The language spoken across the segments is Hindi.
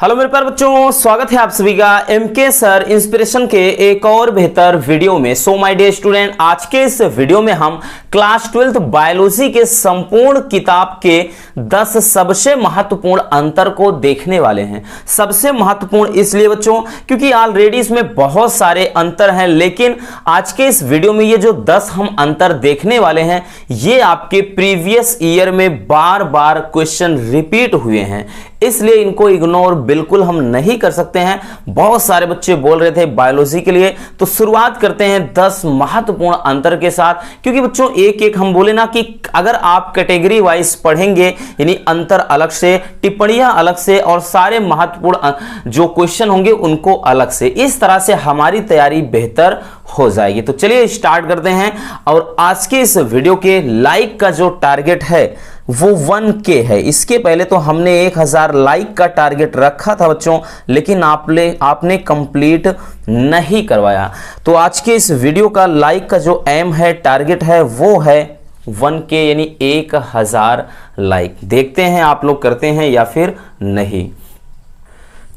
हेलो मेरे प्यारे बच्चों, स्वागत है आप सभी का एमके सर इंस्पिरेशन के एक और बेहतर वीडियो में। सो माय डियर स्टूडेंट, आज के इस वीडियो में हम क्लास 12th बायोलॉजी के संपूर्ण किताब के 10 सबसे महत्वपूर्ण अंतर को देखने वाले हैं। सबसे महत्वपूर्ण इसलिए बच्चों क्योंकि ऑलरेडी इसमें बहुत सारे अंतर हैं, लेकिन आज के इस वीडियो में ये जो 10 हम अंतर देखने वाले हैं ये आपके प्रीवियस ईयर में बार बार क्वेश्चन रिपीट हुए हैं, इसलिए इनको इग्नोर बिल्कुल हम नहीं कर सकते हैं। बहुत सारे बच्चे बोल रहे थे बायोलॉजी के लिए, तो शुरुआत करते हैं 10 महत्वपूर्ण अंतर के साथ। क्योंकि बच्चों एक एक हम बोले ना कि अगर आप कैटेगरी वाइज पढ़ेंगे यानी अंतर अलग से, टिप्पणियां अलग से और सारे महत्वपूर्ण जो क्वेश्चन होंगे उनको अलग से, इस तरह से हमारी तैयारी बेहतर हो जाएगी। तो चलिए स्टार्ट करते हैं। और आज के इस वीडियो के लाइक का जो टारगेट है वो 1K है। इसके पहले तो हमने 1000 लाइक का टारगेट रखा था बच्चों, लेकिन आपने कंप्लीट नहीं करवाया। तो आज के इस वीडियो का लाइक का जो एम है, टारगेट है, वो है 1K यानी 1000 लाइक। देखते हैं आप लोग करते हैं या फिर नहीं।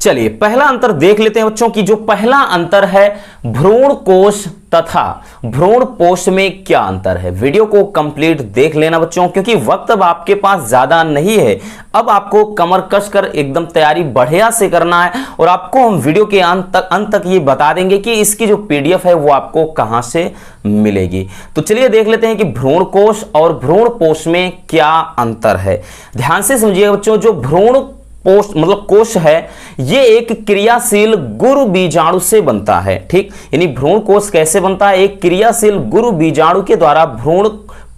चलिए पहला अंतर देख लेते हैं बच्चों की। जो पहला अंतर है भ्रूण कोश तथा भ्रूण पोष में क्या अंतर है। वीडियो को कंप्लीट देख लेना बच्चों, क्योंकि वक्त अब आपके पास ज्यादा नहीं है। अब आपको कमर कसकर एकदम तैयारी बढ़िया से करना है और आपको हम वीडियो के अंत तक ये बता देंगे कि इसकी जो पीडीएफ है वो आपको कहां से मिलेगी। तो चलिए देख लेते हैं कि भ्रूण कोश और भ्रूण पोष में क्या अंतर है। ध्यान से समझिए बच्चों, जो भ्रूण पोष मतलब कोश है ये एक क्रियाशील गुरु बीजाणु से बनता है। ठीक, यानी भ्रूण कोश कैसे बनता है? एक क्रियाशील गुरु बीजाणु के द्वारा भ्रूण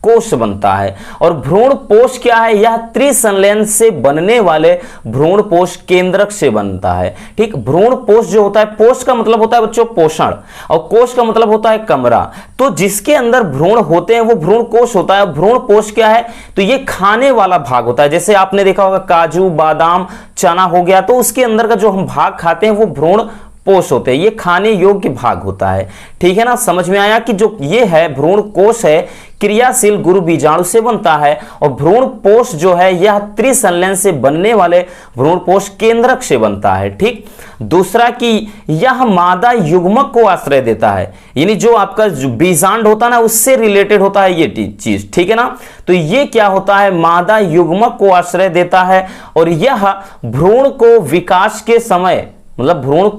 कोश बनता है। और भ्रूण पोष क्या है? यह त्रिसंलयन से बनने वाले भ्रूण पोष केंद्रक से बनता है। ठीक, भ्रूण पोष जो होता है, पोष का मतलब होता है बच्चों पोषण और कोश का मतलब होता है कमरा। तो जिसके अंदर भ्रूण होते हैं वो भ्रूण कोश होता है। भ्रूण पोष क्या है? तो ये खाने वाला भाग होता है। जैसे आपने देखा होगा काजू, बादाम, चना हो गया, तो उसके अंदर का जो हम भाग खाते हैं वो भ्रूण पोष होते हैं। ये खाने योग्य भाग होता है। ठीक है ना, समझ में आया कि जो ये है भ्रूण कोश है क्रियाशील गुरु बीजाणु से बनता है और भ्रूण पोष जो है यह त्रिसंलयन से बनने वाले भ्रूण पोष केंद्रक से बनता है। ठीक, दूसरा कि यह मादा युग्मक को आश्रय देता है, यानी जो आपका बीजांड होता है ना उससे रिलेटेड होता है ये चीज। ठीक है ना, तो ये क्या होता है? मादा युग्मक को आश्रय देता है और यह भ्रूण को विकास के समय मतलब भ्रूण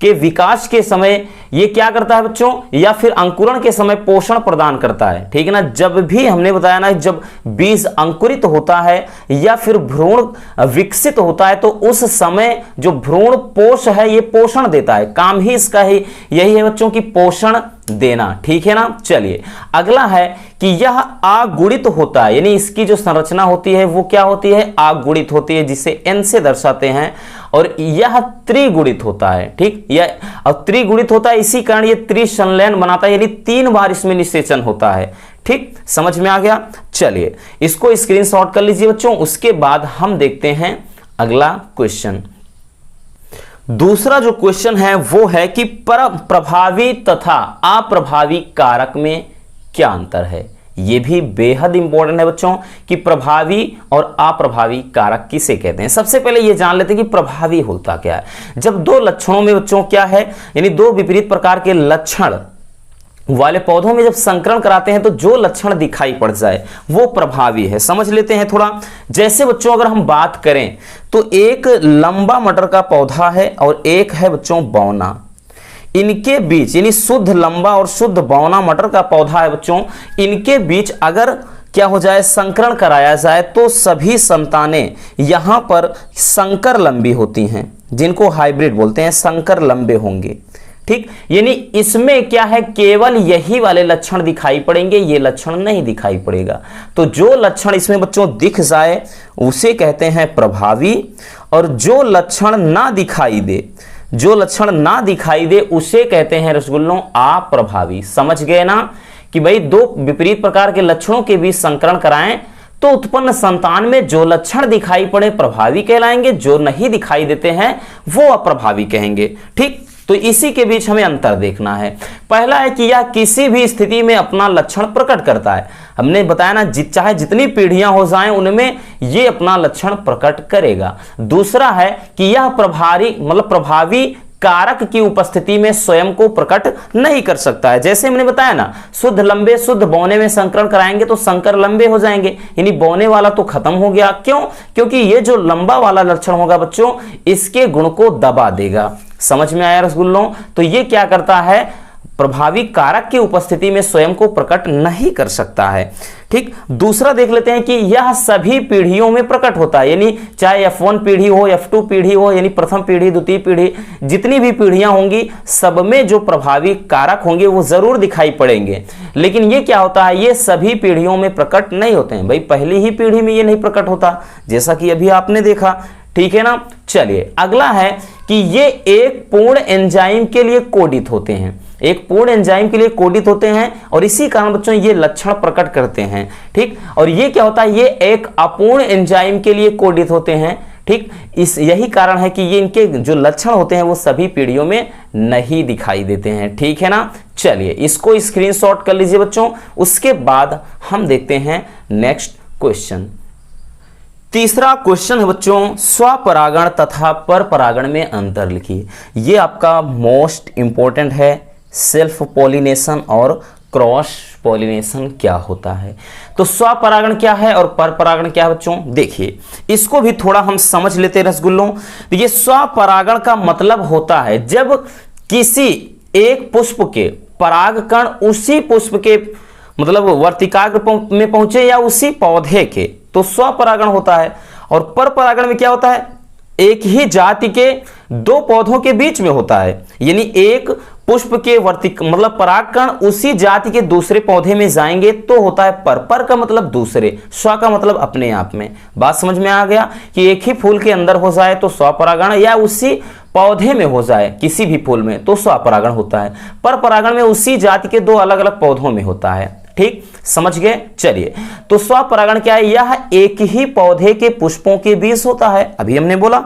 के विकास के समय ये क्या करता है बच्चों, या फिर अंकुरण के समय पोषण प्रदान करता है। ठीक है ना, जब भी हमने बताया ना जब बीज अंकुरित होता है या फिर भ्रूण विकसित होता है तो उस समय जो भ्रूण पोष है ये पोषण देता है। काम ही इसका ही यही है बच्चों की पोषण देना। ठीक है ना, चलिए अगला है कि यह आगुणित होता है, यानी इसकी जो संरचना होती है वो क्या होती है? आगुणित होती है, जिसे N से दर्शाते हैं। और यह त्रिगुणित होता है। ठीक, यह त्रिगुणित होता है, इसी कारण ये त्रिसंलयन बनाता है, यानी 3 बार इसमें निषेचन होता है। ठीक, समझ में आ गया। चलिए इसको स्क्रीनशॉट कर लीजिए बच्चों। उसके बाद हम देखते हैं अगला क्वेश्चन। दूसरा जो क्वेश्चन है वो है कि प्रभावी तथा अप्रभावी कारक में क्या अंतर है। ये भी बेहद इंपॉर्टेंट है बच्चों कि प्रभावी और अप्रभावी कारक किसे कहते हैं। सबसे पहले ये जान लेते हैं कि प्रभावी होता क्या है। जब दो लक्षणों में बच्चों क्या है, यानी दो विपरीत प्रकार के लक्षण वाले पौधों में जब संकरण कराते हैं तो जो लक्षण दिखाई पड़ जाए वो प्रभावी है। समझ लेते हैं थोड़ा। जैसे बच्चों अगर हम बात करें तो एक लंबा मटर का पौधा है और एक है बच्चों बौना। इनके बीच यानी शुद्ध लंबा और शुद्ध बौना मटर का पौधा है बच्चों, इनके बीच अगर क्या हो जाए, संकरण कराया जाए तो सभी संतानें यहां पर संकर लंबी होती हैं, जिनको हाइब्रिड बोलते हैं, संकर लंबे होंगे। ठीक, यानी इसमें क्या है, केवल यही वाले लक्षण दिखाई पड़ेंगे, ये लक्षण नहीं दिखाई पड़ेगा। तो जो लक्षण इसमें बच्चों दिख जाए उसे कहते हैं प्रभावी, और जो लक्षण ना दिखाई दे उसे कहते हैं रसगुल्लों अप्रभावी। समझ गए ना कि भाई दो विपरीत प्रकार के लक्षणों के बीच संकरण कराएं तो उत्पन्न संतान में जो लक्षण दिखाई पड़े प्रभावी कहलाएंगे, जो नहीं दिखाई देते हैं वो अप्रभावी कहेंगे। ठीक, तो इसी के बीच हमें अंतर देखना है। पहला है कि यह किसी भी स्थिति में अपना लक्षण प्रकट करता है। हमने बताया ना, चाहे जितनी पीढ़ियां हो जाएं उनमें ये अपना लक्षण प्रकट करेगा। दूसरा है कि यह प्रभावी कारक की उपस्थिति में स्वयं को प्रकट नहीं कर सकता है। जैसे हमने बताया ना, शुद्ध लंबे शुद्ध बौने में संकरण कराएंगे तो संकर लंबे हो जाएंगे, यानी बौने वाला तो खत्म हो गया। क्यों? क्योंकि ये जो लंबा वाला लक्षण होगा बच्चों, इसके गुण को दबा देगा। समझ में आया रसगुल्लों? तो ये क्या करता है, प्रभावी कारक की उपस्थिति में स्वयं को प्रकट नहीं कर सकता है। ठीक, दूसरा देख लेते हैं कि यह सभी पीढ़ियों में प्रकट होता है, यानी चाहे F1 पीढ़ी हो, F2 पीढ़ी हो, यानी प्रथम पीढ़ी, द्वितीय पीढ़ी, जितनी भी पीढ़ियां होंगी सब में जो प्रभावी कारक होंगे वो जरूर दिखाई पड़ेंगे। लेकिन ये क्या होता है, ये सभी पीढ़ियों में प्रकट नहीं होते हैं। भाई पहली ही पीढ़ी में ये नहीं प्रकट होता, जैसा कि अभी आपने देखा। ठीक है ना। चलिए अगला है कि ये एक पूर्ण एंजाइम के लिए कोडित होते हैं, एक पूर्ण एंजाइम के लिए कोडित होते हैं और इसी कारण बच्चों ये लक्षण प्रकट करते हैं। ठीक, और ये क्या होता है, ये एक अपूर्ण एंजाइम के लिए कोडित होते हैं। ठीक, यही कारण है कि ये इनके जो लक्षण होते हैं वो सभी पीढ़ियों में नहीं दिखाई देते हैं। ठीक है ना। चलिए इसको स्क्रीनशॉट कर लीजिए बच्चों। उसके बाद हम देखते हैं नेक्स्ट क्वेश्चन। तीसरा क्वेश्चन है बच्चों, स्वपरागण तथा परपरागण में अंतर लिखिए। ये आपका मोस्ट इंपॉर्टेंट है। सेल्फ पॉलिनेशन और क्रॉस पॉलिनेशन क्या होता है, तो स्वपरागण क्या है और परपरागण क्या है बच्चों, देखिए इसको भी थोड़ा हम समझ लेते हैं रसगुल्लों। तो ये स्वपरागण का मतलब होता है जब किसी एक पुष्प के परागकण उसी पुष्प के वर्तिकाग्र में पहुंचे या उसी पौधे के, तो स्वपरागण होता है। और परपरागण में क्या होता है, एक ही जाति के दो पौधों के बीच में होता है, यानी एक पुष्प के परागकण उसी जाति के दूसरे पौधे में जाएंगे तो होता है पर का मतलब दूसरे, स्व का मतलब अपने आप में। बात समझ में आ गया कि एक ही फूल के अंदर हो जाए तो स्वपरागण, या उसी पौधे में हो जाए किसी भी फूल में तो स्वपरागण होता है। परपरागण में उसी जाति के दो अलग अलग पौधों में होता है। ठीक, समझ गए। चलिए तो स्वपरागण क्या है, यह एक ही पौधे के पुष्पों के बीच होता है। अभी हमने बोला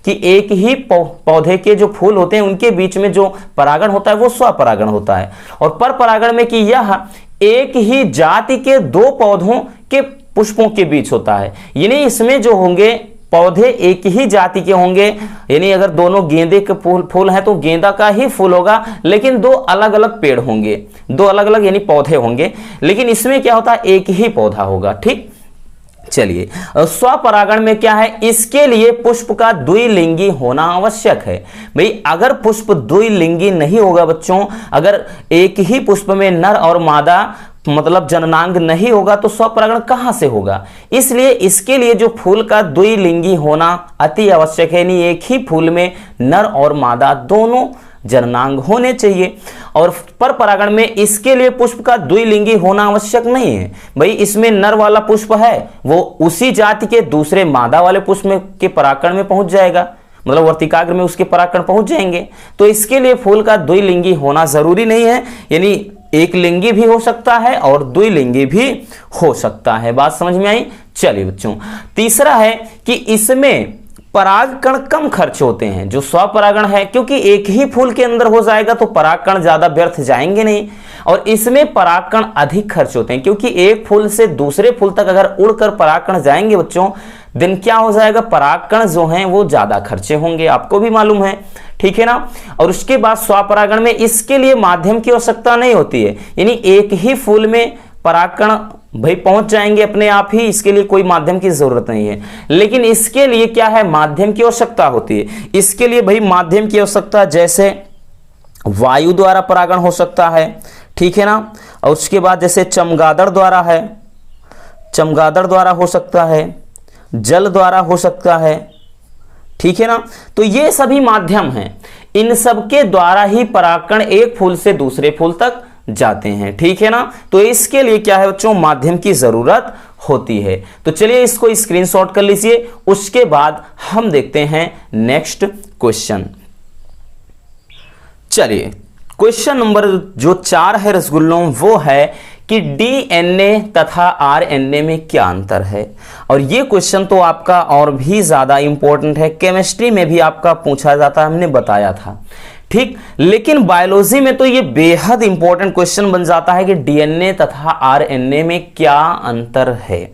कि एक ही पौधे के जो फूल होते हैं उनके बीच में जो परागण होता है वो स्वपरागण होता है। और परपरागण में कि यह एक ही जाति के दो पौधों के पुष्पों के बीच होता है, यानी इसमें जो होंगे पौधे एक ही जाति के होंगे, यानी अगर दोनों गेंदे के फूल हैं तो गेंदा का ही फूल होगा, लेकिन दो अलग अलग पेड़ होंगे, दो अलग अलग यानी पौधे होंगे, लेकिन इसमें क्या होता है एक ही पौधा होगा। ठीक, चलिए स्वपरागण में क्या है, इसके लिए पुष्प का द्विलिंगी होना आवश्यक है। भाई अगर पुष्प द्विलिंगी नहीं होगा बच्चों, अगर एक ही पुष्प में नर और मादा जननांग नहीं होगा तो स्वपरागण कहां से होगा। इसलिए इसके लिए जो फूल का द्विलिंगी होना अति आवश्यक है, यानी एक ही फूल में नर और मादा दोनों जननांग होने चाहिए। और परपरागण में इसके लिए पुष्प का द्विलिंगी होना आवश्यक नहीं है। भाई इसमें नर वाला पुष्प है वो उसी जाति के दूसरे मादा वाले पुष्प में के परागकण में पहुंच जाएगा, वर्तिकाग्र में उसके परागकण पहुंच जाएंगे। तो इसके लिए फूल का द्विलिंगी होना जरूरी नहीं है, यानी एक लिंगी भी हो सकता है और द्विलिंगी भी हो सकता है। बात समझ में आई। चलिए बच्चों तीसरा है कि इसमें परागकण कम खर्च होते हैं जो स्वपरागण है, क्योंकि एक ही फूल के अंदर हो जाएगा तो परागकण ज्यादा व्यर्थ जाएंगे नहीं, और इसमें परागकण अधिक खर्च होते हैं क्योंकि एक फूल से दूसरे फूल तक अगर उड़कर परागकण जाएंगे बच्चों, दिन क्या हो जाएगा, परागकण जो हैं वो ज्यादा खर्चे होंगे, आपको भी मालूम है। ठीक है ना। और उसके बाद स्वपरागण में इसके लिए माध्यम की आवश्यकता नहीं होती है, यानी एक ही फूल में परागकण भाई पहुंच जाएंगे अपने आप ही, इसके लिए कोई माध्यम की जरूरत नहीं है। लेकिन इसके लिए क्या है, माध्यम की आवश्यकता होती है। इसके लिए भाई माध्यम की आवश्यकता जैसे वायु द्वारा परागण हो सकता है, ठीक है ना। और उसके बाद जैसे चमगादड़ द्वारा है, चमगादड़ द्वारा हो सकता है, जल द्वारा हो सकता है, ठीक है ना। तो ये सभी माध्यम हैं, इन सब के द्वारा ही परागकण एक फूल से दूसरे फूल तक जाते हैं, ठीक है ना। तो इसके लिए क्या है बच्चों, माध्यम की जरूरत होती है। तो चलिए इसको स्क्रीनशॉट कर लीजिए। उसके बाद हम देखते हैं नेक्स्ट क्वेश्चन। चलिए क्वेश्चन नंबर जो 4 है रसगुल्लों, वो है कि डीएनए तथा आरएनए में क्या अंतर है। और ये क्वेश्चन तो आपका और भी ज्यादा इंपॉर्टेंट है, केमिस्ट्री में भी आपका पूछा जाता है, हमने बताया था, ठीक। लेकिन बायोलॉजी में तो ये बेहद इंपॉर्टेंट क्वेश्चन बन जाता है कि डीएनए तथा आरएनए में क्या अंतर है।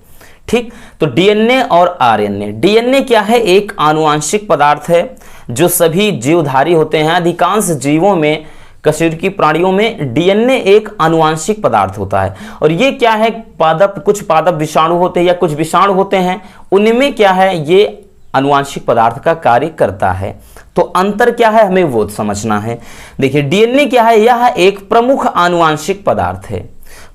ठीक, तो डीएनए और आरएनए, डीएनए क्या है, एक आनुवांशिक पदार्थ है जो सभी जीवधारी होते हैं। अधिकांश जीवों में, कशेरुकी प्राणियों में डीएनए एक आनुवांशिक पदार्थ होता है। और ये क्या है, पादप, कुछ पादप विषाणु होते हैं या कुछ विषाणु होते हैं, उनमें क्या है, ये आनुवांशिक पदार्थ का कार्य करता है। तो अंतर क्या है हमें वो समझना है। देखिए डीएनए क्या है, यह एक प्रमुख आनुवांशिक पदार्थ है,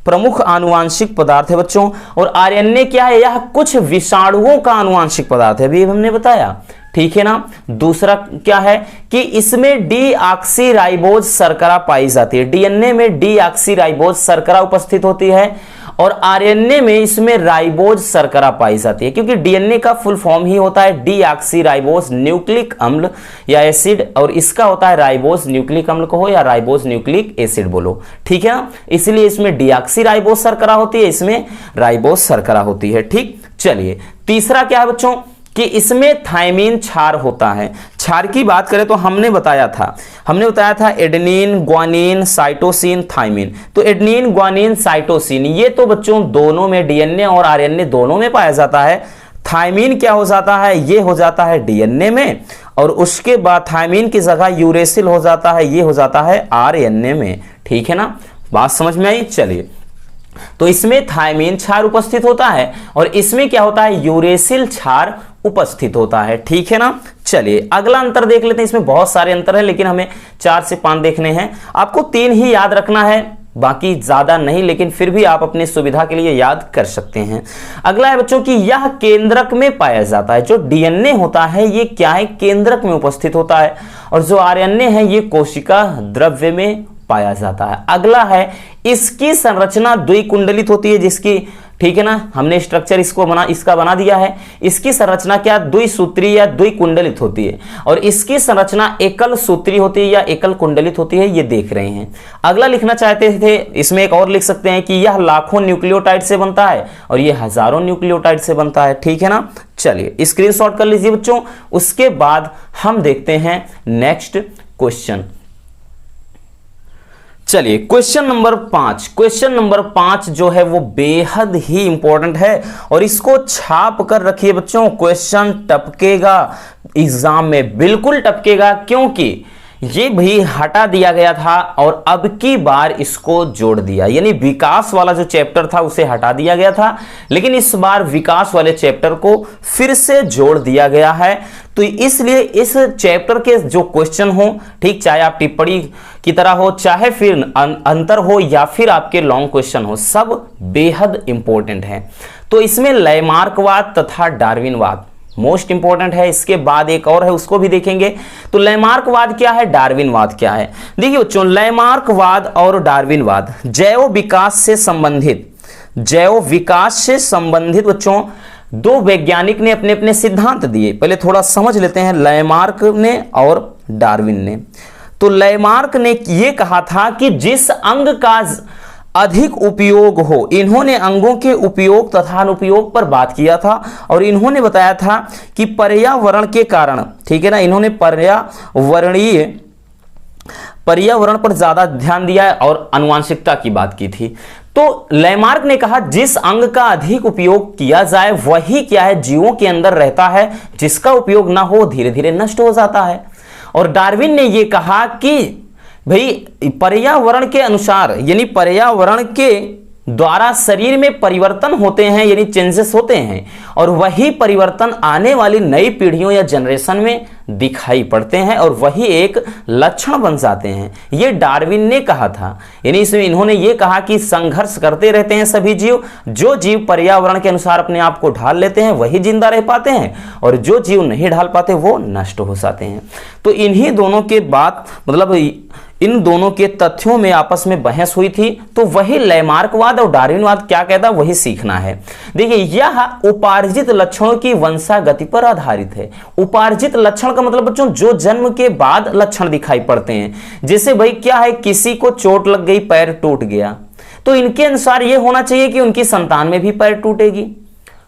प्रमुख आनुवांशिक पदार्थ है बच्चों। और आरएनए क्या है, यह कुछ विषाणुओं का आनुवांशिक पदार्थ है, अभी हमने बताया, ठीक है ना। दूसरा क्या है कि इसमें डीऑक्सीराइबोज शर्करा पाई जाती है, डीएनए में डीऑक्सीराइबोज शर्करा उपस्थित होती है और आरएनए में इसमें राइबोज शर्करा पाई जाती है, क्योंकि डीएनए का फुल फॉर्म ही होता है डीऑक्सीराइबोज न्यूक्लिक अम्ल या एसिड, और इसका होता है राइबोज न्यूक्लिक अम्ल कहो या राइबोज न्यूक्लिक एसिड बोलो, ठीक है ना। इसलिए इसमें डीऑक्सीराइबोज शर्करा होती है, इसमें राइबोज शर्करा होती है। ठीक, चलिए तीसरा क्या है बच्चों कि इसमें थायमीन क्षार होता है। क्षार की बात करें तो हमने बताया था एडेनिन, ग्वानिन, साइटोसिन, थायमीन। तो एडेनिन, ग्वानिन, साइटोसिन ये तो बच्चों दोनों में, डीएनए और आरएनए दोनों में पाया जाता है। थायमीन क्या हो जाता है, ये हो जाता है डीएनए में, और उसके बाद थायमीन की जगह यूरेसिल हो जाता है, ये हो जाता है आरएनए में। ठीक है ना, बात समझ में आई। चलिए, तो इसमें थायमीन क्षार उपस्थित होता है और इसमें क्या होता है, यूरेसिल क्षार उपस्थित होता है। ठीक है ना। चलिए अगला अंतर देख लेते हैं। इसमें बहुत सारे अंतर है लेकिन हमें 4 से 5 देखने हैं। आपको 3 ही याद रखना है, बाकी ज्यादा नहीं, लेकिन फिर भी आप अपनी सुविधा के लिए याद कर सकते हैं। अगला है बच्चों कि यह केंद्रक में पाया जाता है। जो डीएनए होता है ये क्या है, केंद्रक में उपस्थित होता है, और जो आरएनए है ये कोशिका द्रव्य में पाया जाता है। अगला है इसकी संरचना द्विकुंडलित होती है, जिसकी, ठीक है ना, हमने स्ट्रक्चर इसका बना दिया है। इसकी संरचना क्या, द्विसूत्री या द्विकुंडलित होती है, और इसकी संरचना एकल सूत्री होती है या एकल कुंडलित होती है, ये देख रहे हैं। अगला लिखना चाहते थे, इसमें एक और लिख सकते हैं कि यह लाखों न्यूक्लियोटाइड से बनता है और यह हजारों न्यूक्लियोटाइड से बनता है। ठीक है ना। चलिए स्क्रीनशॉट कर लीजिए बच्चों। उसके बाद हम देखते हैं नेक्स्ट क्वेश्चन। चलिए क्वेश्चन नंबर 5। क्वेश्चन नंबर 5 जो है वो बेहद ही इंपॉर्टेंट है और इसको छाप कर रखिए बच्चों। क्वेश्चन टपकेगा एग्जाम में, बिल्कुल टपकेगा, क्योंकि ये भी हटा दिया गया था और अब की बार इसको जोड़ दिया। यानी विकास वाला जो चैप्टर था उसे हटा दिया गया था, लेकिन इस बार विकास वाले चैप्टर को फिर से जोड़ दिया गया है। तो इसलिए इस चैप्टर के जो क्वेश्चन हो, ठीक, चाहे आप टिप्पणी की तरह हो, चाहे फिर अंतर हो या फिर आपके लॉन्ग क्वेश्चन हो, सब बेहद इंपॉर्टेंट है। तो इसमें लैमार्कवाद तथा डार्विनवाद मोस्ट इंपॉर्टेंट है। इसके बाद एक और है, उसको भी देखेंगे। तो लैमार्कवाद क्या है, डार्विनवाद क्या है। देखिए बच्चों, लैमार्कवाद और डार्विनवाद जैव विकास से संबंधित बच्चों दो वैज्ञानिक ने अपने अपने सिद्धांत दिए। पहले थोड़ा समझ लेते हैं, लैमार्क ने और डार्विन ने। तो लैमार्क ने ये कहा था कि जिस अंग का अधिक उपयोग हो, इन्होंने अंगों के उपयोग तथा अनुपयोग पर बात किया था और इन्होंने बताया था कि पर्यावरण के कारण, ठीक है ना, इन्होंने पर्यावरण पर ज्यादा ध्यान दिया है और आनुवंशिकता की बात की थी। तो लैमार्क ने कहा जिस अंग का अधिक उपयोग किया जाए वही क्या है, जीवों के अंदर रहता है, जिसका उपयोग ना हो धीरे धीरे नष्ट हो जाता है। और डार्विन ने यह कहा कि भाई पर्यावरण के अनुसार, यानी पर्यावरण के द्वारा शरीर में परिवर्तन होते हैं, यानी चेंजेस होते हैं, और वही परिवर्तन आने वाली नई पीढ़ियों या जनरेशन में दिखाई पड़ते हैं और वही एक लक्षण बन जाते हैं। ये डार्विन ने कहा था। यानी इसमें इन्होंने ये कहा कि संघर्ष करते रहते हैं सभी जीव। जो जीव पर्यावरण के अनुसार अपने आप को ढाल लेते हैं वही जिंदा रह पाते हैं, और जो जीव नहीं ढाल पाते वो नष्ट हो जाते हैं। तो इन्हीं दोनों के बात, मतलब इन दोनों के तथ्यों में आपस में बहस हुई थी। तो वही लैमार्कवाद और डार्विनवाद क्या कहता है वही सीखना है। देखिए, यह उपार्जित लक्षणों की वंशागति पर आधारित है। उपार्जित लक्षण का मतलब बच्चों जो जन्म के बाद लक्षण दिखाई पड़ते हैं। जैसे भाई क्या है, किसी को चोट लग गई, पैर टूट गया, तो इनके अनुसार यह होना चाहिए कि उनकी संतान में भी पैर टूटेगी।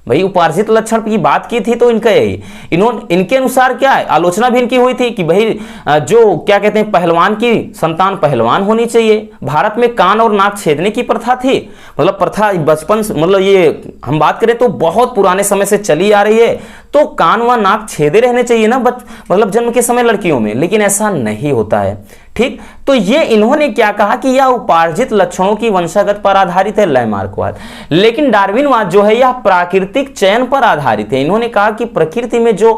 भाई उपार्जित लक्षण की बात की थी तो इनका यही, इनके अनुसार क्या है, आलोचना भी इनकी हुई थी कि भाई जो क्या कहते हैं पहलवान की संतान पहलवान होनी चाहिए। भारत में कान और नाक छेदने की प्रथा थी, मतलब प्रथा बचपन मतलब ये हम बात करें तो बहुत पुराने समय से चली आ रही है, तो कान व नाक छेदे रहने चाहिए ना मतलब जन्म के समय लड़कियों में, लेकिन ऐसा नहीं होता है। ठीक, तो ये इन्होंने क्या कहा कि यह उपार्जित लक्षणों की वंशागत पर आधारित है लैमार्कवाद। लेकिन डार्विनवाद जो है यह प्राकृतिक चयन पर आधारित है। इन्होंने कहा कि प्रकृति में जो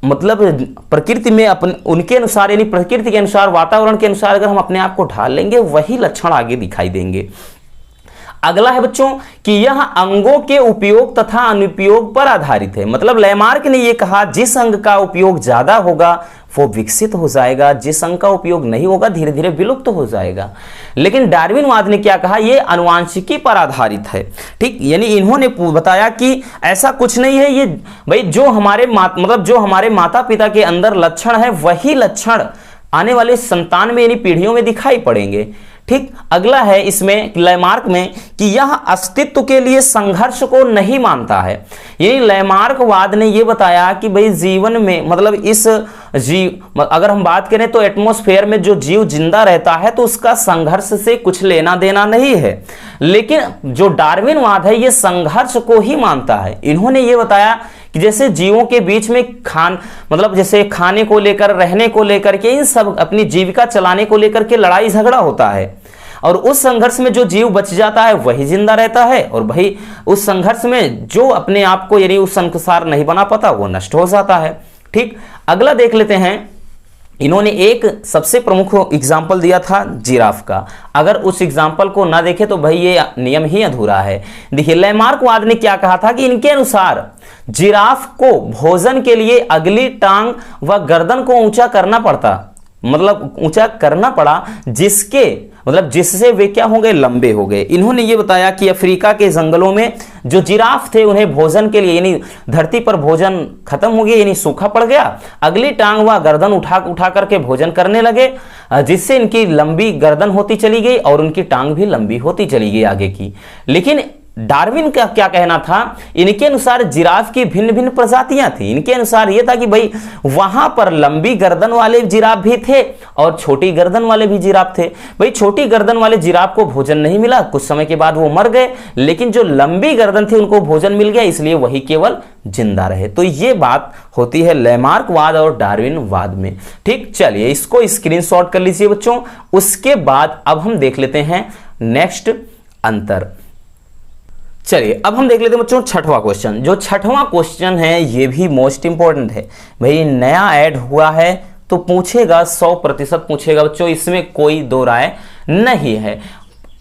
मतलब प्रकृति में अपन उनके अनुसार यानी प्रकृति के अनुसार वातावरण के अनुसार अगर हम अपने आप को ढाल लेंगे वही लक्षण आगे दिखाई देंगे। अगला है बच्चों कि यह अंगों के उपयोग तथा अनुपयोग पर आधारित है। मतलब लैमार्क ने यह कहा जिस अंग का उपयोग ज्यादा होगा वो विकसित हो जाएगा, जिस अंग का उपयोग नहीं होगा धीरे धीरे विलुप्त हो जाएगा। लेकिन डार्विनवाद ने क्या कहा, यह आनुवांशिकी पर आधारित है। ठीक, यानी इन्होंने बताया कि ऐसा कुछ नहीं है, ये भाई जो हमारे मतलब जो हमारे माता पिता के अंदर लक्षण है वही लक्षण आने वाले संतान में यानी पीढ़ियों में दिखाई पड़ेंगे। ठीक, अगला है इसमें लैमार्क में कि यह अस्तित्व के लिए संघर्ष को नहीं मानता है। यानी लैमार्कवाद ने यह बताया कि भाई जीवन में मतलब इस जीव अगर हम बात करें तो एटमॉस्फेयर में जो जीव जिंदा रहता है तो उसका संघर्ष से कुछ लेना देना नहीं है। लेकिन जो डार्विनवाद है यह संघर्ष को ही मानता है। इन्होंने ये बताया कि जैसे जीवों के बीच में मतलब जैसे खाने को लेकर, रहने को लेकर के, इन सब अपनी जीविका चलाने को लेकर के लड़ाई झगड़ा होता है, और उस संघर्ष में जो जीव बच जाता है वही जिंदा रहता है, और भाई उस संघर्ष में जो अपने आप को यानी उस अनुसार नहीं बना पाता वो नष्ट हो जाता है। ठीक, अगला देख लेते हैं। इन्होंने एक सबसे प्रमुख एग्जाम्पल दिया था जिराफ का। अगर उस एग्जाम्पल को ना देखे तो भाई ये नियम ही अधूरा है। देखिए लैमार्कवाद ने क्या कहा था कि इनके अनुसार जिराफ को भोजन के लिए अगली टांग व गर्दन को ऊंचा करना पड़ता, मतलब ऊंचा करना पड़ा, जिससे वे क्या हो गए, लंबे हो गए। इन्होंने ये बताया कि अफ्रीका के जंगलों में जो जिराफ थे उन्हें भोजन के लिए यानी धरती पर भोजन खत्म हो गया यानी सूखा पड़ गया, अगली टांग व गर्दन उठा करके भोजन करने लगे, जिससे इनकी लंबी गर्दन होती चली गई और उनकी टांग भी लंबी होती चली गई आगे की। लेकिन डार्विन का क्या कहना था, इनके अनुसार जिराफ की भिन्न भिन्न प्रजातियां थी। इनके अनुसार यह था कि भाई वहां पर लंबी गर्दन वाले जिराफ भी थे और छोटी गर्दन वाले भी जिराफ थे। भाई छोटी गर्दन वाले जिराफ को भोजन नहीं मिला, कुछ समय के बाद वो मर गए, लेकिन जो लंबी गर्दन थी उनको भोजन मिल गया, इसलिए वही केवल जिंदा रहे। तो ये बात होती है लैमार्कवाद और डार्विनवाद में। ठीक, चलिए इसको स्क्रीनशॉट कर लीजिए बच्चों। उसके बाद अब हम देख लेते हैं नेक्स्ट अंतर। चलिए अब हम देख लेते हैं बच्चों छठवां क्वेश्चन। जो छठवां क्वेश्चन है ये भी मोस्ट इंपॉर्टेंट है। भाई नया ऐड हुआ है तो पूछेगा, 100% पूछेगा बच्चों, इसमें कोई दो राय नहीं है।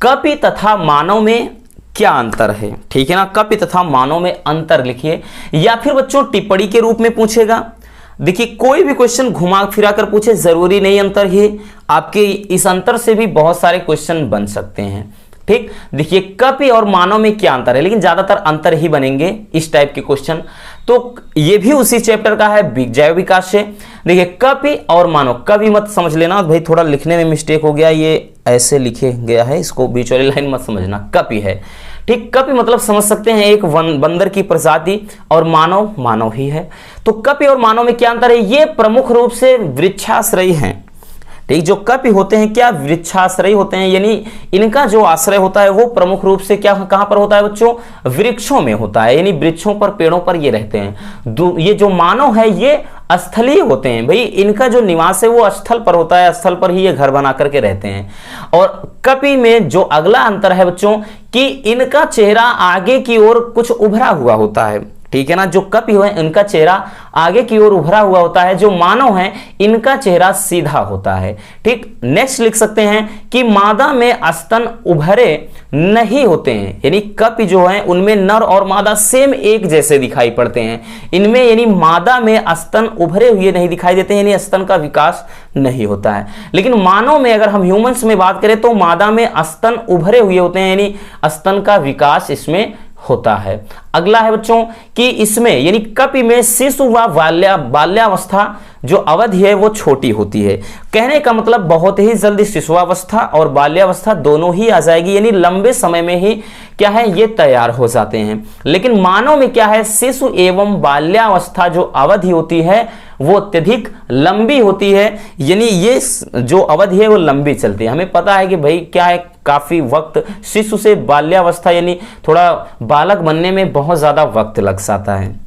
कपि तथा मानव में क्या अंतर है? ठीक है ना, कपि तथा मानव में अंतर लिखिए, या फिर बच्चों टिप्पणी के रूप में पूछेगा। देखिए कोई भी क्वेश्चन घुमा फिरा कर पूछे, जरूरी नहीं अंतर ही, आपके इस अंतर से भी बहुत सारे क्वेश्चन बन सकते हैं। ठीक, देखिए कपि और मानव में क्या अंतर है, लेकिन ज्यादातर अंतर ही बनेंगे इस टाइप के क्वेश्चन। तो ये भी उसी चैप्टर का है, जैव विकास से। देखिए कपि और मानव, कवि मत समझ लेना भाई, थोड़ा लिखने में मिस्टेक हो गया, ये ऐसे लिखे गया है, इसको बीच वाली लाइन मत समझना, कपि है। ठीक, कपि मतलब समझ सकते हैं एक बंदर की प्रजाति, और मानव मानव ही है। तो कपि और मानव में क्या अंतर है, ये प्रमुख रूप से वृक्षाश्रयी हैं। ठीक, जो कपि होते हैं क्या वृक्षाश्रयी होते हैं, यानी इनका जो आश्रय होता है वो प्रमुख रूप से क्या कहां पर होता है बच्चों, वृक्षों में होता है, यानी वृक्षों पर पेड़ों पर ये रहते हैं। ये जो मानव है ये स्थलीय होते हैं, भाई इनका जो निवास है वो स्थल पर होता है, स्थल पर ही ये घर बना करके रहते हैं। और कपि में जो अगला अंतर है बच्चों कि इनका चेहरा आगे की ओर कुछ उभरा हुआ होता है। ठीक है ना, जो कपि है इनका चेहरा आगे की ओर उभरा हुआ होता है, जो मानव है इनका चेहरा सीधा होता है। ठीक, नेक्स्ट लिख सकते हैं कि मादा में स्तन उभरे नहीं होते हैं, यानी कपि जो है उनमें नर और मादा सेम एक जैसे दिखाई पड़ते हैं। इनमें यानी मादा में स्तन उभरे हुए नहीं दिखाई देते हैं, यानी स्तन का विकास नहीं होता है। लेकिन मानव में अगर हम ह्यूमंस में बात करें तो मादा में स्तन उभरे हुए होते हैं, यानी स्तन का विकास इसमें होता है। अगला है बच्चों कि इसमें यानी कपि में शिशु व बाल्यावस्था जो अवधि है वो छोटी होती है। कहने का मतलब बहुत ही जल्दी शिशुअवस्था और बाल्यावस्था दोनों ही आ जाएगी, यानी लंबे समय में ही क्या है ये तैयार हो जाते हैं। लेकिन मानव में क्या है, शिशु एवं बाल्यावस्था जो अवधि होती है वो अत्यधिक लंबी होती है, यानी ये जो अवधि है वो लंबी चलती है। हमें पता है कि भाई क्या है, काफी वक्त शिशु से बाल्यावस्था यानी थोड़ा बालक बनने में बहुत ज्यादा वक्त लग जाता है।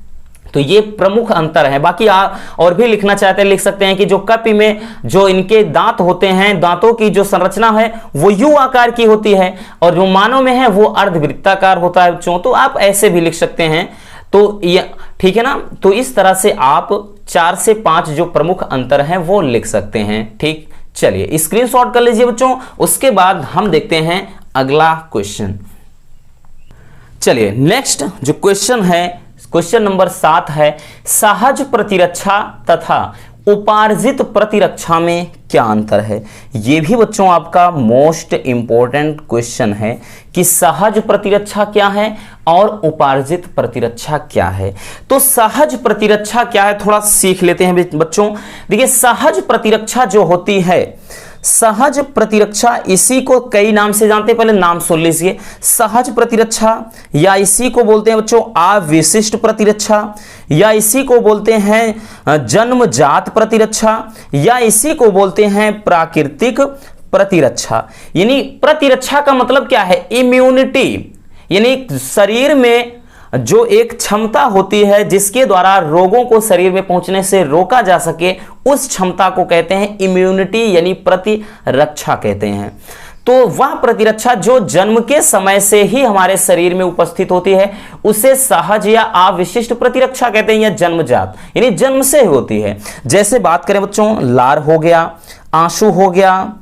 तो ये प्रमुख अंतर है। बाकी आप और भी लिखना चाहते हैं लिख सकते हैं कि जो कपि में जो इनके दांत होते हैं, दांतों की जो संरचना है वो यू आकार की होती है और जो मानव में है वो अर्धवृत्ताकार होता है बच्चों। तो आप ऐसे भी लिख सकते हैं, तो ये ठीक है ना। तो इस तरह से आप 4 से 5 जो प्रमुख अंतर हैं वो लिख सकते हैं। ठीक, चलिए स्क्रीनशॉट कर लीजिए बच्चों। उसके बाद हम देखते हैं अगला क्वेश्चन। चलिए नेक्स्ट जो क्वेश्चन है, क्वेश्चन नंबर 7 है, सहज प्रतिरक्षा तथा उपार्जित प्रतिरक्षा में क्या अंतर है। यह भी बच्चों आपका मोस्ट इंपॉर्टेंट क्वेश्चन है कि सहज प्रतिरक्षा क्या है और उपार्जित प्रतिरक्षा क्या है। तो सहज प्रतिरक्षा क्या है थोड़ा सीख लेते हैं बच्चों। देखिए सहज प्रतिरक्षा जो होती है, सहज प्रतिरक्षा इसी को कई नाम से जानते हैं, पहले नाम सुन लीजिए। सहज प्रतिरक्षा या इसी को बोलते हैं बच्चों अविशिष्ट प्रतिरक्षा, या इसी को बोलते हैं जन्मजात प्रतिरक्षा, या इसी को बोलते हैं प्राकृतिक प्रतिरक्षा। यानी प्रतिरक्षा का मतलब क्या है, इम्यूनिटी, यानी शरीर में जो एक क्षमता होती है जिसके द्वारा रोगों को शरीर में पहुंचने से रोका जा सके, उस क्षमता को कहते हैं इम्यूनिटी, यानी प्रतिरक्षा कहते हैं। तो वह प्रतिरक्षा जो जन्म के समय से ही हमारे शरीर में उपस्थित होती है उसे सहज या अविशिष्ट प्रतिरक्षा कहते हैं, या जन्मजात यानी जन्म से होती है। जैसे बात करें बच्चों, लार हो गया, आंसू हो गया,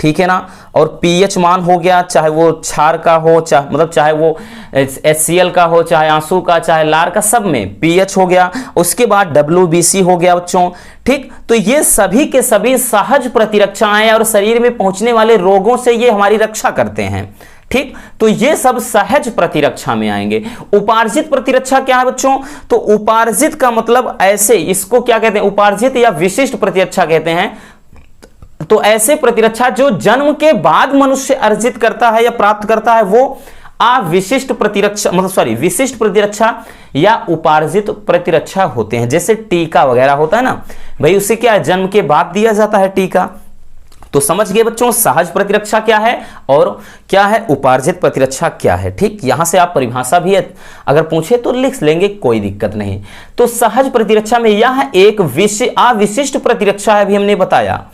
ठीक है ना, और पीएच मान हो गया, चाहे वो क्षार का हो, चाहे वो HCl का हो, चाहे आंसू का, चाहे लार का, सब में पीएच हो गया। उसके बाद WBC हो गया बच्चों। ठीक, तो ये सभी के सभी सहज प्रतिरक्षाएं और शरीर में पहुंचने वाले रोगों से ये हमारी रक्षा करते हैं। ठीक, तो ये सब सहज प्रतिरक्षा में आएंगे। उपार्जित प्रतिरक्षा क्या है बच्चों, तो उपार्जित का मतलब ऐसे, इसको क्या कहते हैं, उपार्जित या विशिष्ट प्रतिरक्षा कहते हैं। तो ऐसे प्रतिरक्षा जो जन्म के बाद मनुष्य अर्जित करता है या प्राप्त करता है वो अविशिष्ट प्रतिरक्षा, मतलब विशिष्ट प्रतिरक्षा या उपार्जित प्रतिरक्षा होते हैं। जैसे टीका वगैरह होता है ना भाई, उसे क्या है, जन्म के बाद दिया जाता है टीका। तो समझ गए बच्चों सहज प्रतिरक्षा क्या है और क्या है उपार्जित प्रतिरक्षा क्या है। ठीक, यहां से आप परिभाषा भी अगर पूछे तो लिख लेंगे, कोई दिक्कत नहीं। तो सहज प्रतिरक्षा में यह एक अविशिष्ट प्रतिरक्षा है, अभी हमने बताया।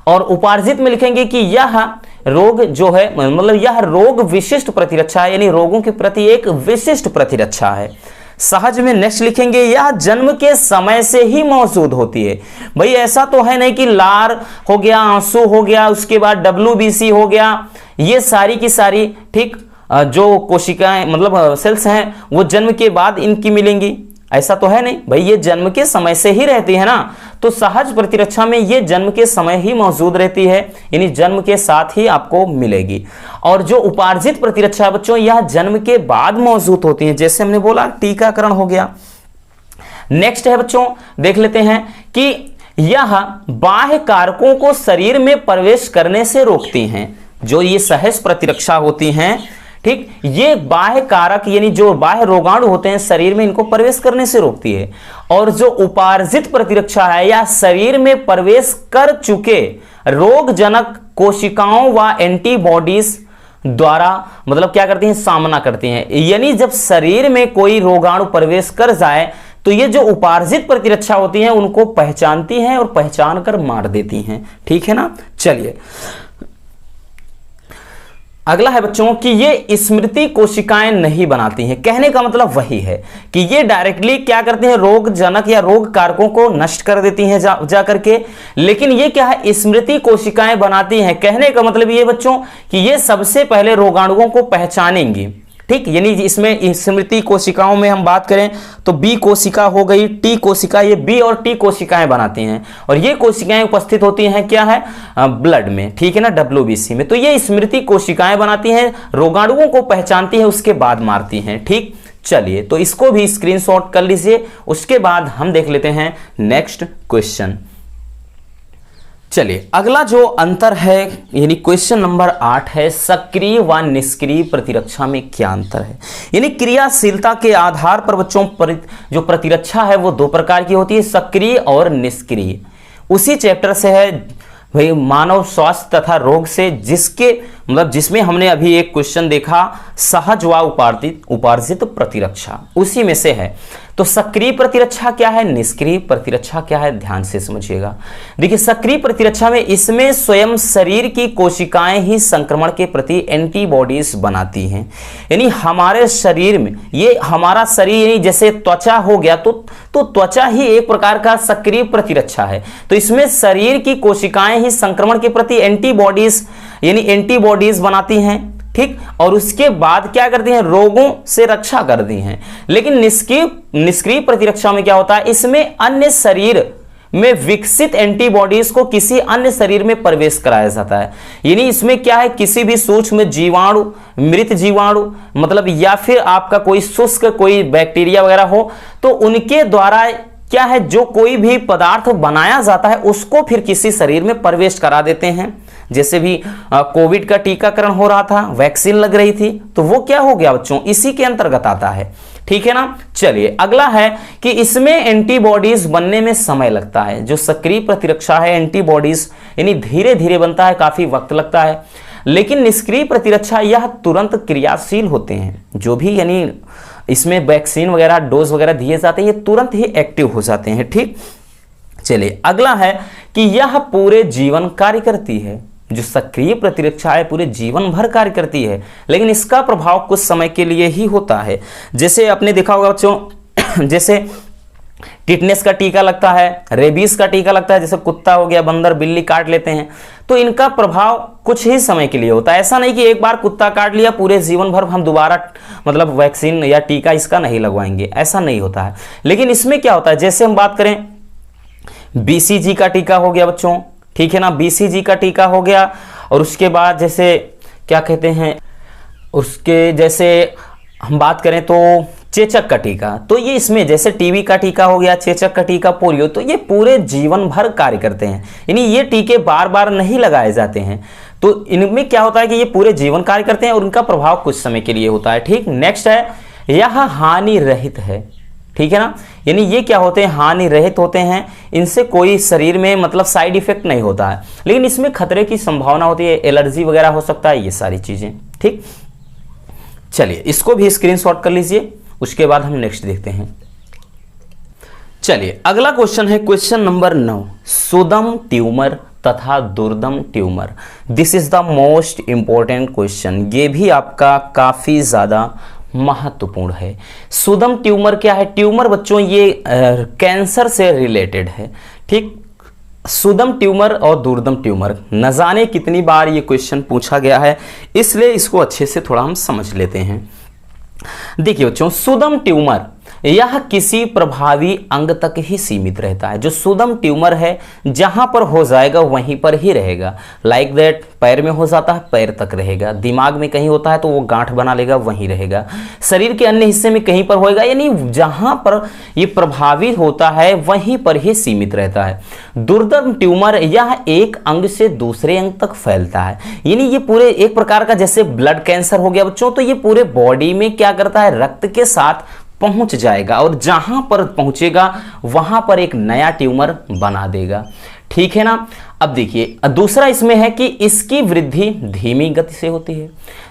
और उपार्जित में लिखेंगे कि यह रोग जो है, मतलब यह रोग विशिष्ट प्रतिरक्षा है, यानी रोगों के प्रति एक विशिष्ट प्रतिरक्षा है। सहज में नेक्स्ट लिखेंगे यह जन्म के समय से ही मौजूद होती है। भाई ऐसा तो है नहीं कि लार हो गया, आंसू हो गया, उसके बाद WBC हो गया, ये सारी की सारी ठीक जो कोशिकाएं मतलब सेल्स हैं वो जन्म के बाद इनकी मिलेंगी, ऐसा तो है नहीं भाई, ये जन्म के समय से ही रहती है ना। तो सहज प्रतिरक्षा में ये जन्म के समय ही मौजूद रहती है, यानी जन्म के साथ ही आपको मिलेगी। और जो उपार्जित प्रतिरक्षा है बच्चों, यह जन्म के बाद मौजूद होती है, जैसे हमने बोला टीकाकरण हो गया। नेक्स्ट है बच्चों, देख लेते हैं कि यह बाह्य कारकों को शरीर में प्रवेश करने से रोकती हैं। जो ये सहज प्रतिरक्षा होती हैं, ठीक, ये बाह्य कारक यानी जो बाह्य रोगाणु होते हैं शरीर में, इनको प्रवेश करने से रोकती है। और जो उपार्जित प्रतिरक्षा है या शरीर में प्रवेश कर चुके रोगजनक कोशिकाओं व एंटीबॉडीज द्वारा मतलब क्या करती हैं, सामना करती हैं। यानी जब शरीर में कोई रोगाणु प्रवेश कर जाए तो ये जो उपार्जित प्रतिरक्षा होती हैं उनको पहचानती हैं और पहचान कर मार देती हैं। ठीक है ना, चलिए अगला है बच्चों कि ये स्मृति कोशिकाएं नहीं बनाती हैं। कहने का मतलब वही है कि ये डायरेक्टली क्या करते हैं, रोगजनक या रोग कारकों को नष्ट कर देती हैं जा करके, लेकिन ये क्या है, स्मृति कोशिकाएं बनाती हैं। कहने का मतलब ये बच्चों कि ये सबसे पहले रोगाणुओं को पहचानेंगी। ठीक, यानी इसमें स्मृति कोशिकाओं में हम बात करें तो बी कोशिका हो गई, टी कोशिका, ये बी और टी कोशिकाएं बनाती हैं और ये कोशिकाएं उपस्थित होती हैं क्या है, ब्लड में, ठीक है ना, WBC में। तो ये स्मृति कोशिकाएं बनाती हैं, रोगाणुओं को पहचानती है, उसके बाद मारती हैं। ठीक, चलिए तो इसको भी स्क्रीनशॉट कर लीजिए। उसके बाद हम देख लेते हैं नेक्स्ट क्वेश्चन। चलिए अगला जो अंतर है यानी क्वेश्चन नंबर 8 है, सक्रिय व निष्क्रिय प्रतिरक्षा में क्या अंतर है। यानी क्रियाशीलता के आधार पर बच्चों जो प्रतिरक्षा है वो 2 प्रकार की होती है, सक्रिय और निष्क्रिय। उसी चैप्टर से है भाई मानव स्वास्थ्य तथा रोग से, जिसके मतलब जिसमें हमने अभी एक क्वेश्चन देखा सहज व उपार्जित प्रतिरक्षा, उसी में से है। तो सक्रिय प्रतिरक्षा क्या है, निष्क्रिय प्रतिरक्षा क्या है, ध्यान से समझिएगा। देखिए सक्रिय प्रतिरक्षा में इसमें स्वयं शरीर की कोशिकाएं ही संक्रमण के प्रति एंटीबॉडीज बनाती हैं। यानी हमारे शरीर में ये हमारा शरीर यानी जैसे त्वचा हो गया तो त्वचा ही एक प्रकार का सक्रिय प्रतिरक्षा है। तो इसमें शरीर की कोशिकाएं ही संक्रमण के प्रति एंटीबॉडीज यानी एंटीबॉडीज बनाती हैं, ठीक, और उसके बाद क्या करती हैं, रोगों से रक्षा करती हैं। लेकिन निष्क्रिय प्रतिरक्षा में क्या होता है, इसमें अन्य शरीर में विकसित एंटीबॉडीज को किसी अन्य शरीर में प्रवेश कराया जाता है। यानी इसमें क्या है, किसी भी सूक्ष्म जीवाणु, मृत जीवाणु मतलब या फिर आपका कोई शुष्क कोई बैक्टीरिया वगैरह हो, तो उनके द्वारा क्या है जो कोई भी पदार्थ बनाया जाता है उसको फिर किसी शरीर में प्रवेश करा देते हैं। जैसे भी कोविड का टीकाकरण हो रहा था, वैक्सीन लग रही थी, तो वो क्या हो गया बच्चों, इसी के अंतर्गत आता है, ठीक है ना। चलिए अगला है कि इसमें एंटीबॉडीज बनने में समय लगता है। जो सक्रिय प्रतिरक्षा है एंटीबॉडीज यानी धीरे धीरे बनता है, काफी वक्त लगता है। लेकिन निष्क्रिय प्रतिरक्षा यह तुरंत क्रियाशील होते हैं। जो भी यानी इसमें वैक्सीन वगैरह डोज वगैरह दिए जाते हैं ये तुरंत ही एक्टिव हो जाते हैं, ठीक। चलिए अगला है कि यह पूरे जीवन कार्य करती है। जो सक्रिय प्रतिरक्षा है पूरे जीवन भर कार्य करती है, लेकिन इसका प्रभाव कुछ समय के लिए ही होता है। जैसे आपने देखा होगा बच्चों, जैसे टिटनेस का टीका लगता है, रेबीज का टीका लगता है, जैसे कुत्ता हो गया, बंदर, बिल्ली काट लेते हैं, तो इनका प्रभाव कुछ ही समय के लिए होता है। ऐसा नहीं कि एक बार कुत्ता काट लिया पूरे जीवन भर हम दोबारा मतलब वैक्सीन या टीका इसका नहीं लगवाएंगे, ऐसा नहीं होता है। लेकिन इसमें क्या होता है, जैसे हम बात करें BCG का टीका हो गया बच्चों, ठीक है ना, BCG का टीका हो गया, और उसके बाद जैसे क्या कहते हैं, उसके जैसे हम बात करें तो चेचक का टीका, तो ये इसमें जैसे टीबी का टीका हो गया, चेचक का टीका, पोलियो, तो ये पूरे जीवन भर कार्य करते हैं। यानी ये टीके बार बार नहीं लगाए जाते हैं, तो इनमें क्या होता है कि ये पूरे जीवन कार्य करते हैं और उनका प्रभाव कुछ समय के लिए होता है, ठीक। नेक्स्ट है यह हानि रहित है, ठीक है ना। यानी ये क्या होते हैं, हानि रहित होते हैं, इनसे कोई शरीर में मतलब साइड इफेक्ट नहीं होता है, लेकिन इसमें खतरे की संभावना होती है, एलर्जी वगैरह हो सकता है, ये सारी चीजें, ठीक। चलिए इसको भी स्क्रीनशॉट कर लीजिए, उसके बाद हम नेक्स्ट देखते हैं। चलिए अगला क्वेश्चन है क्वेश्चन नंबर 9, सुदम ट्यूमर तथा दुर्दम tumour. This is the most important question, ये भी आपका काफी ज्यादा महत्वपूर्ण है। सुदम ट्यूमर क्या है, ट्यूमर बच्चों ये कैंसर से रिलेटेड है, ठीक। सुदम ट्यूमर और दुर्दम ट्यूमर, न जाने कितनी बार ये क्वेश्चन पूछा गया है, इसलिए इसको अच्छे से थोड़ा हम समझ लेते हैं। देखिए बच्चों, सुदम ट्यूमर यह किसी प्रभावी अंग तक ही सीमित रहता है। जो सुदम ट्यूमर है जहां पर हो जाएगा वहीं पर ही रहेगा। लाइक दैट, पैर में हो जाता है पैर तक रहेगा, दिमाग में कहीं होता है तो वो गांठ बना लेगा वहीं रहेगा, शरीर के अन्य हिस्से में कहीं पर होएगा, यानी जहां पर ये प्रभावित होता है वहीं पर ही सीमित रहता है। दुर्दम ट्यूमर यह एक अंग से दूसरे अंग तक फैलता है, यानी ये पूरे एक प्रकार का जैसे ब्लड कैंसर हो गया बच्चों, तो ये पूरे बॉडी में क्या करता है, रक्त के साथ पहुंच जाएगा और जहां पर पहुंचेगा वहां पर एक नया ट्यूमर बना देगा, ठीक है ना। अब देखिए दूसरा इसमें है कि इसकी वृद्धि धीमी गति से होती है।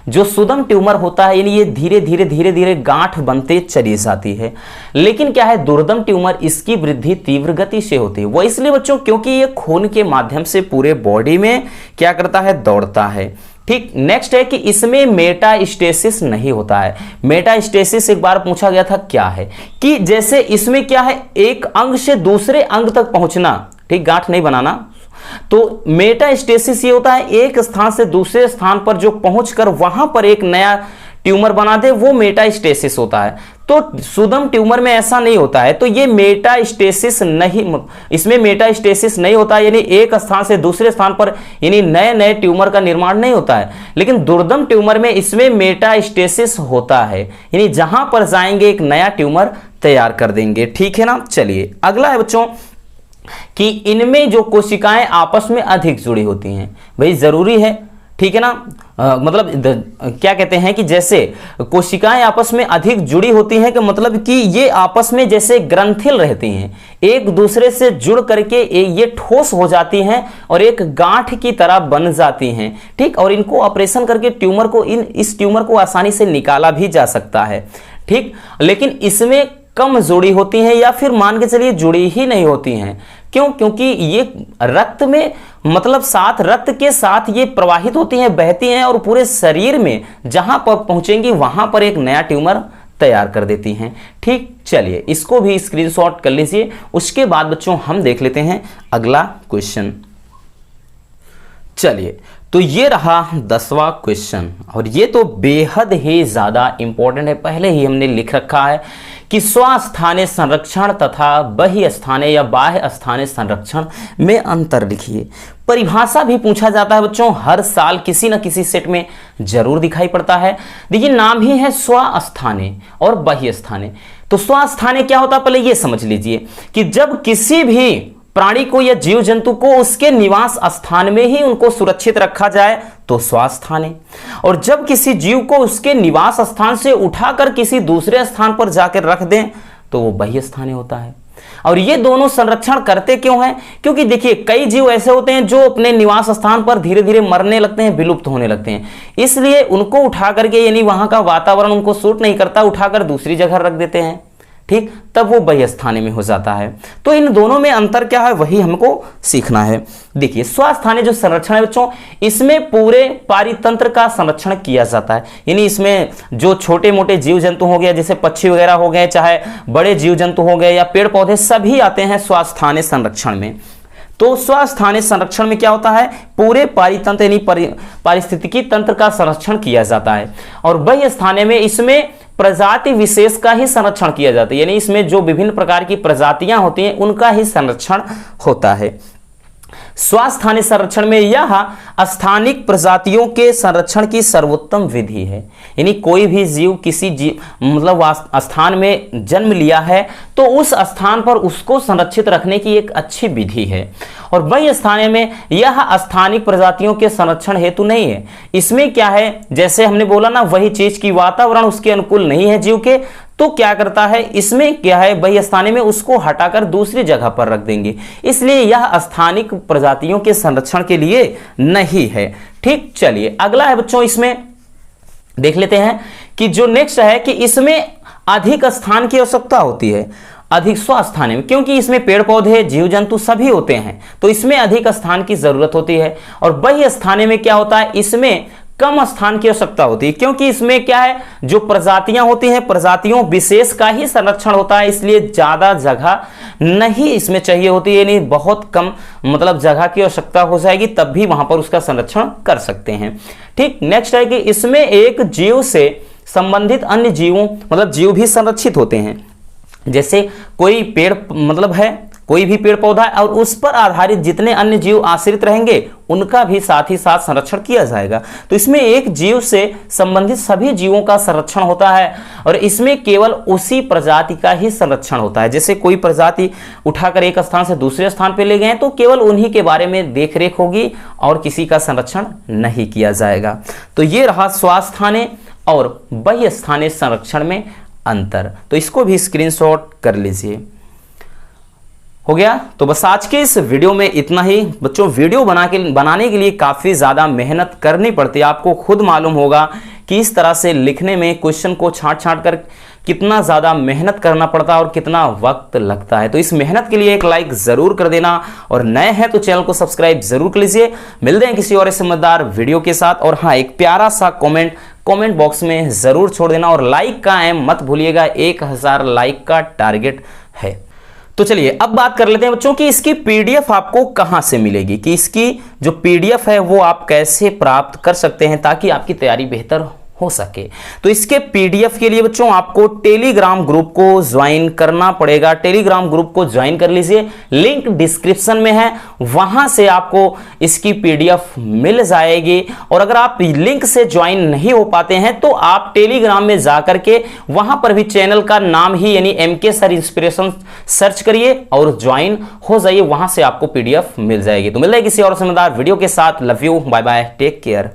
जो सुदम ट्यूमर होता है यानी ये धीरे धीरे गांठ बनते चली जाती है, लेकिन क्या है दुर्दम ट्यूमर इसकी वृद्धि तीव्र गति से होती है। वो इसलिए बच्चों क्योंकि ये खून के माध्यम से पूरे बॉडी में क्या करता है, दौड़ता है, ठीक। नेक्स्ट है कि इसमें मेटास्टेसिस नहीं होता है। मेटास्टेसिस एक बार पूछा गया था क्या है, कि जैसे इसमें क्या है एक अंग से दूसरे अंग तक पहुंचना, ठीक, गांठ नहीं बनाना, तो मेटास्टेसिस ये होता है एक स्थान से दूसरे स्थान पर जो पहुंचकर वहां पर एक नया ट्यूमर बना दे वो मेटास्टेसिस होता है। तो सुदम ट्यूमर में ऐसा नहीं होता है, तो ये मेटास्टेसिस नहीं, इसमें मेटास्टेसिस नहीं होता, यानी एक स्थान से दूसरे स्थान पर यानी नए नए ट्यूमर का निर्माण नहीं होता है। लेकिन दुर्दम ट्यूमर में इसमें मेटास्टेसिस होता है, यानी जहां पर जाएंगे एक नया ट्यूमर तैयार कर देंगे। ठीक है ना। चलिए अगला है बच्चों कि इनमें जो कोशिकाएं आपस में अधिक जुड़ी होती हैं, भाई जरूरी है, ठीक है ना। क्या कहते हैं कि जैसे कोशिकाएं आपस में अधिक जुड़ी होती हैं कि मतलब कि ये आपस में जैसे ग्रंथिल रहती हैं, एक दूसरे से जुड़ करके ये ठोस हो जाती हैं और एक गांठ की तरह बन जाती हैं। ठीक, और इनको ऑपरेशन करके ट्यूमर को इस ट्यूमर को आसानी से निकाला भी जा सकता है। ठीक, लेकिन इसमें कम जुड़ी होती हैं या फिर मान के चलिए जुड़ी ही नहीं होती हैं। क्यों? क्योंकि ये रक्त में मतलब साथ रक्त के साथ ये प्रवाहित होती हैं, बहती हैं और पूरे शरीर में जहां पर पहुंचेंगी वहां पर एक नया ट्यूमर तैयार कर देती हैं। ठीक, चलिए इसको भी स्क्रीनशॉट कर लीजिए। उसके बाद बच्चों हम देख लेते हैं अगला क्वेश्चन। चलिए तो ये रहा 10वां क्वेश्चन और ये तो बेहद ही ज्यादा इंपॉर्टेंट है, पहले ही हमने लिख रखा है कि स्वस्थानीय संरक्षण तथा बहिस्थानीय या बाह्य स्थानीय संरक्षण में अंतर लिखिए। परिभाषा भी पूछा जाता है बच्चों, हर साल किसी न किसी सेट में जरूर दिखाई पड़ता है। देखिए नाम ही है स्वस्थानीय और बहिस्थानीय। तो स्वस्थानीय क्या होता है पहले ये समझ लीजिए कि जब किसी भी प्राणी को या जीव जंतु को उसके निवास स्थान में ही उनको सुरक्षित रखा जाए तो स्वस्थानीय, और जब किसी जीव को उसके निवास स्थान से उठाकर किसी दूसरे स्थान पर जाकर रख दें तो वो बहिस्थानीय होता है। और ये दोनों संरक्षण करते क्यों हैं? क्योंकि देखिए कई जीव ऐसे होते हैं जो अपने निवास स्थान पर धीरे धीरे मरने लगते हैं, विलुप्त होने लगते हैं, इसलिए उनको उठा करके यानी वहां का वातावरण उनको सूट नहीं करता, उठाकर दूसरी जगह रख देते हैं। ठीक, तब वो बहिस्थानीय में हो जाता है। तो इन दोनों में अंतर क्या है वही हमको सीखना है। देखिए स्वस्थानीय जो संरक्षण है बच्चों, इसमें पूरे पारितंत्र का संरक्षण किया जाता है, यानी इसमें जो छोटे मोटे जीव जंतु हो गए जैसे पक्षी वगैरह हो गए, चाहे बड़े जीव जंतु हो गए या पेड़ पौधे, सभी आते हैं स्वस्थानीय संरक्षण में। तो स्वस्थानीय संरक्षण में क्या होता है, पूरे पारितंत्र यानी पारिस्थितिकी तंत्र का संरक्षण किया जाता है। और बहिस्थानीय में इसमें प्रजाति विशेष का ही संरक्षण किया जाता है, यानी इसमें जो विभिन्न प्रकार की प्रजातियां होती हैं उनका ही संरक्षण होता है। स्वस्थानीय संरक्षण में यह स्थानिक प्रजातियों के संरक्षण की सर्वोत्तम विधि है, यानी कोई भी जीव किसी जीव मतलब स्थान में जन्म लिया है तो उस स्थान पर उसको संरक्षित रखने की एक अच्छी विधि है। और बहिस्थानीय में यह स्थानिक प्रजातियों के संरक्षण हेतु नहीं है। इसमें क्या है, जैसे हमने बोला ना, वही चीज की वातावरण उसके अनुकूल नहीं है जीव के, तो क्या करता है, इसमें क्या है, बहिस्थानीय में उसको हटाकर दूसरी जगह पर रख देंगे, इसलिए यह स्थानिक प्रजातियों के संरक्षण के लिए नहीं है। ठीक, चलिए अगला है बच्चों, इसमें देख लेते हैं कि जो नेक्स्ट है कि इसमें अधिक स्थान की आवश्यकता होती है, अधिक स्वस्थानीय में, क्योंकि इसमें पेड़ पौधे जीव जंतु सभी होते हैं तो इसमें अधिक स्थान की जरूरत होती है। और बहिस्थानीय में क्या होता है, इसमें कम स्थान की आवश्यकता होती है, क्योंकि इसमें क्या है, जो प्रजातियां होती हैं प्रजातियों विशेष का ही संरक्षण होता है, इसलिए ज्यादा जगह नहीं इसमें चाहिए होती है, यानी बहुत कम मतलब जगह की आवश्यकता हो जाएगी तब भी वहां पर उसका संरक्षण कर सकते हैं। ठीक, नेक्स्ट है कि इसमें एक जीव से संबंधित अन्य जीवों मतलब जीव भी संरक्षित होते हैं, जैसे कोई पेड़ मतलब है, कोई भी पेड़ पौधा है और उस पर आधारित जितने अन्य जीव आश्रित रहेंगे उनका भी साथ ही साथ संरक्षण किया जाएगा। तो इसमें एक जीव से संबंधित सभी जीवों का संरक्षण होता है और इसमें केवल उसी प्रजाति का ही संरक्षण होता है। जैसे कोई प्रजाति उठाकर एक स्थान से दूसरे स्थान पर ले गए तो केवल उन्हीं के बारे में देखरेख होगी और किसी का संरक्षण नहीं किया जाएगा। तो ये रहा स्वस्थानीय और बहिस्थानीय संरक्षण में अंतर। तो इसको भी स्क्रीनशॉट कर लीजिए। हो गया। तो बस आज के इस वीडियो में इतना ही बच्चों। वीडियो बनाने के लिए काफ़ी ज़्यादा मेहनत करनी पड़ती है, आपको खुद मालूम होगा कि इस तरह से लिखने में क्वेश्चन को छांट कर कितना ज़्यादा मेहनत करना पड़ता है और कितना वक्त लगता है। तो इस मेहनत के लिए एक लाइक ज़रूर कर देना और नए हैं तो चैनल को सब्सक्राइब ज़रूर कर लीजिए। मिलते हैं किसी और समझदार वीडियो के साथ। और हाँ, एक प्यारा सा कमेंट बॉक्स में ज़रूर छोड़ देना और लाइक का एम मत भूलिएगा, 1000 लाइक का टारगेट है। तो चलिए अब बात कर लेते हैं बच्चों कि इसकी पीडीएफ आपको कहां से मिलेगी, कि इसकी जो पीडीएफ है वो आप कैसे प्राप्त कर सकते हैं ताकि आपकी तैयारी बेहतर हो सके। तो इसके पीडीएफ के लिए बच्चों आपको टेलीग्राम ग्रुप को ज्वाइन करना पड़ेगा। टेलीग्राम ग्रुप को ज्वाइन कर लीजिए, लिंक डिस्क्रिप्शन में है, वहां से आपको इसकी पीडीएफ मिल जाएगी। और अगर आप लिंक से ज्वाइन नहीं हो पाते हैं तो आप टेलीग्राम में जाकर के वहां पर भी चैनल का नाम ही यानी एमके सर इंस्पिरेशन सर्च करिए और ज्वाइन हो जाइए, वहां से आपको पीडीएफ मिल जाएगी। तो मिल जाएगी किसी और समझदार वीडियो के साथ। Love you, bye bye, take care.